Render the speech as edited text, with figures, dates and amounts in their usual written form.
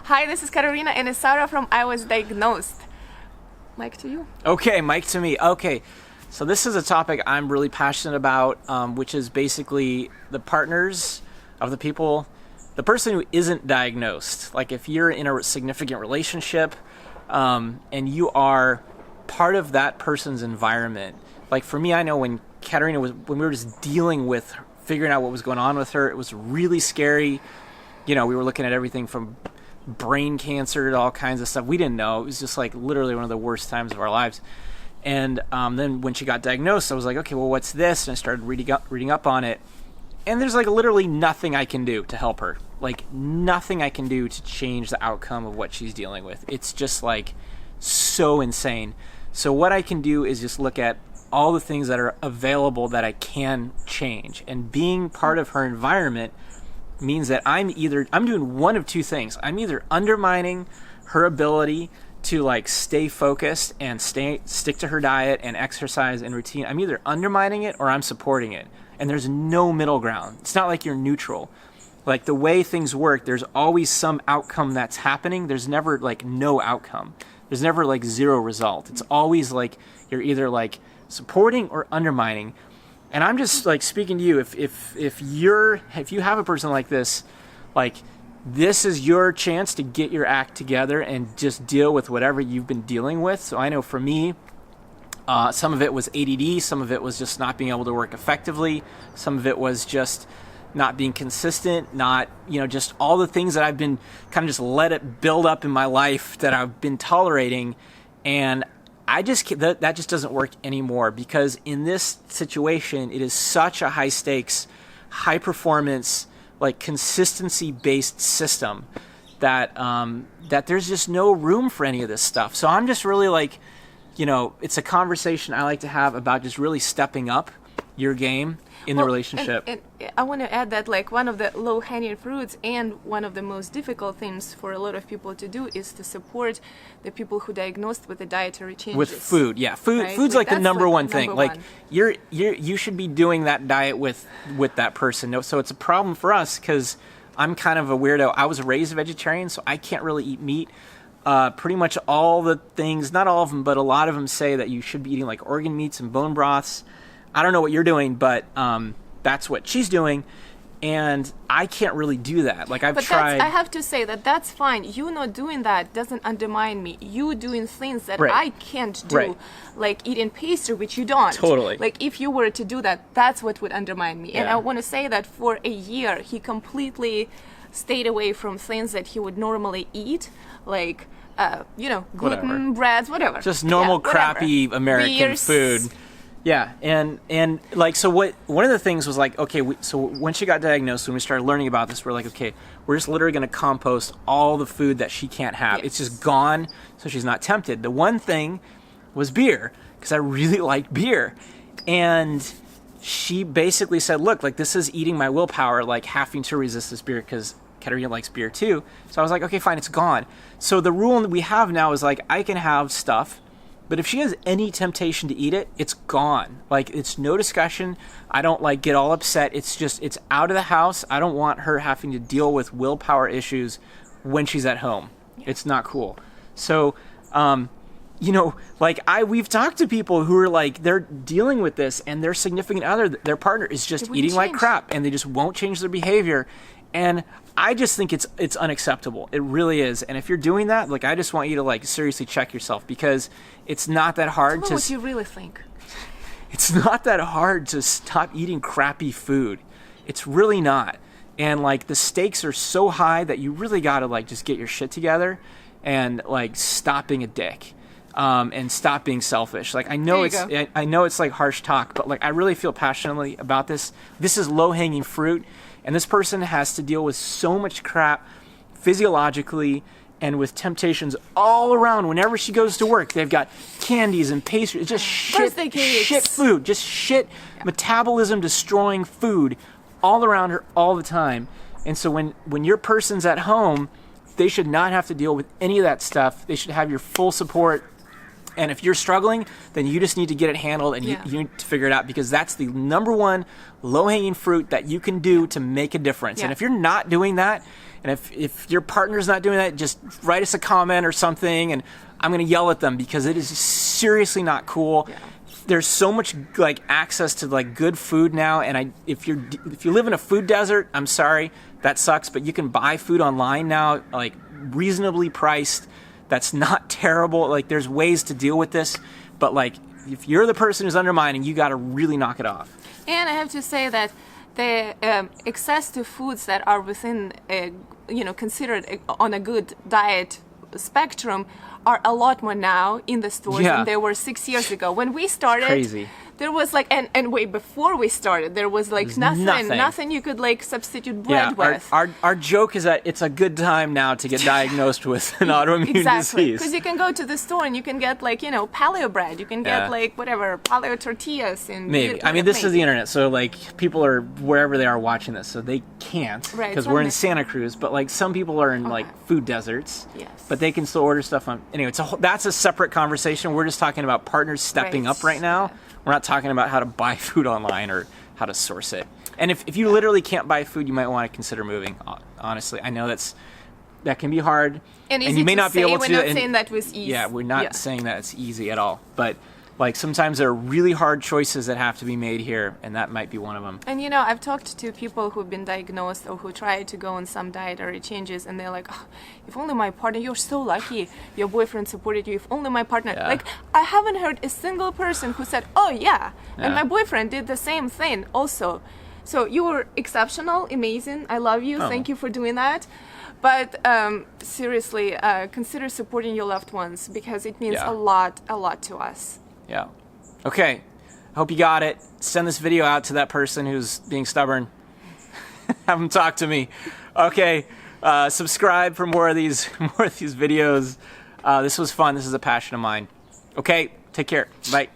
Hi, this is Carolina and Issara from I Was Diagnosed. Mike to you. Okay, Mike to me. Okay, so this is a topic I'm really passionate about, which is basically the partners of the person who isn't diagnosed. Like if you're in a significant relationship and you are part of that person's environment. Like for me, I know when we were just dealing with figuring out what was going on with her, it was really scary. You know, we were looking at everything from brain cancer to all kinds of stuff. We didn't know. It was just like literally one of the worst times of our lives. And then when she got diagnosed, I was like, okay, well, what's this? And I started reading up on it. And there's like literally nothing I can do to help her. Like nothing I can do to change the outcome of what she's dealing with. It's just like so insane. So what I can do is just look at all the things that are available that I can change. And being part of her environment means that I'm doing one of two things. I'm either undermining her ability to like stay focused and stick to her diet and exercise and routine. I'm either undermining it or I'm supporting it. And there's no middle ground. It's not like you're neutral. Like the way things work, there's always some outcome that's happening. There's never like no outcome. There's never like zero result. It's always like you're either like supporting or undermining. And I'm just like speaking to you, if you have a person like this, like this is your chance to get your act together and just deal with whatever you've been dealing with. So I know for me, some of it was ADD, some of it was just not being able to work effectively, some of it was just not being consistent, not, just all the things that I've been kind of just let it build up in my life that I've been tolerating. And that just doesn't work anymore, because in this situation, it is such a high stakes, high performance, like consistency based system that there's just no room for any of this stuff. So I'm just really like, it's a conversation I like to have about just really stepping up your game in the relationship. And I want to add that like one of the low-hanging fruits and one of the most difficult things for a lot of people to do is to support the people who diagnosed with the dietary changes. With food, yeah. Food's like the number one thing. Like you should be doing that diet with that person. No, so it's a problem for us because I'm kind of a weirdo. I was raised a vegetarian, so I can't really eat meat. Pretty much all the things, not all of them, but a lot of them say that you should be eating like organ meats and bone broths. I don't know what you're doing, but that's what she's doing, and I can't really do that. Like I've tried. I have to say that's fine. You not doing that doesn't undermine me. You doing things that Right. I can't do, Right. like eating pastry, which you don't. Totally. Like if you were to do that, that's what would undermine me. And Yeah. I want to say that for a year, he completely stayed away from things that he would normally eat, like gluten, Whatever. breads, whatever. Just normal crappy American Beers. food. Yeah, and like so one of the things was like, okay, so when she got diagnosed, when we started learning about this, we're like, okay, we're just literally going to compost all the food that she can't have. Yes. It's just gone, so she's not tempted. The one thing was beer, because I really liked beer. And she basically said, look, like this is eating my willpower, like having to resist this beer, because Katerina likes beer too. So I was like, okay, fine, it's gone. So the rule that we have now is like, I can have stuff, but if she has any temptation to eat it, it's gone. Like, it's no discussion. I don't, like, get all upset. It's just, it's out of the house. I don't want her having to deal with willpower issues when she's at home. Yeah. It's not cool. So, we've talked to people who are, like, they're dealing with this, and their significant other, their partner is just eating like crap, and they just won't change their behavior. And I just think it's unacceptable. It really is. And if you're doing that, like, I just want you to like seriously check yourself, because it's not that hard Tell me what you really think. It's not that hard to stop eating crappy food. It's really not. And like the stakes are so high that you really got to like just get your shit together and like stop being a dick. And stop being selfish. Like I know it's like harsh talk, but like I really feel passionately about this. This is low-hanging fruit. And this person has to deal with so much crap physiologically and with temptations all around. Whenever she goes to work, they've got candies and pastries. It's just shit food. Just shit, metabolism destroying food all around her all the time. And so when your person's at home, they should not have to deal with any of that stuff. They should have your full support. And if you're struggling, then you just need to get it handled, and you need to figure it out, because that's the number one low-hanging fruit that you can do to make a difference. And if you're not doing that, And if your partner's not doing that, just write us a comment or something, and I'm going to yell at them because it is seriously not cool. Yeah. There's so much like access to like good food now, and if you live in a food desert, I'm sorry, that sucks, but you can buy food online now, like reasonably priced. That's not terrible. Like there's ways to deal with this, but like if you're the person who's undermining, you got to really knock it off. And I have to say that the access to foods that are within considered on a good diet spectrum are a lot more now in the stores than they were 6 years ago. When we started, crazy. There was like, and way before we started, there was like nothing you could like substitute bread with. Our joke is that it's a good time now to get diagnosed with an autoimmune disease. Because you can go to the store and you can get like, paleo bread, you can get like whatever, paleo tortillas. And maybe. I mean, this is the internet, so like people are wherever they are watching this, so they can't because we're in Santa Cruz, but like some people are in like food deserts, but they can still order stuff on. Anyway, that's a separate conversation. We're just talking about partners stepping up right now. Yeah. We're not talking about how to buy food online or how to source it. And if you literally can't buy food, you might want to consider moving. Honestly, I know that can be hard, and you may not be able to. We're not saying that was easy. Yeah, we're not saying that it's easy at all. But like sometimes there are really hard choices that have to be made here, and that might be one of them. And I've talked to people who've been diagnosed or who try to go on some dietary changes, and they're like, oh, if only my partner, you're so lucky your boyfriend supported you, if only my partner. Like, I haven't heard a single person who said, oh yeah, and my boyfriend did the same thing also. So you were exceptional, amazing, I love you, thank you for doing that. But seriously, consider supporting your loved ones because it means a lot to us. Yeah. Okay. Hope you got it. Send this video out to that person who's being stubborn. Have them talk to me. Okay. Subscribe for more of these videos. This was fun. This is a passion of mine. Okay. Take care. Bye.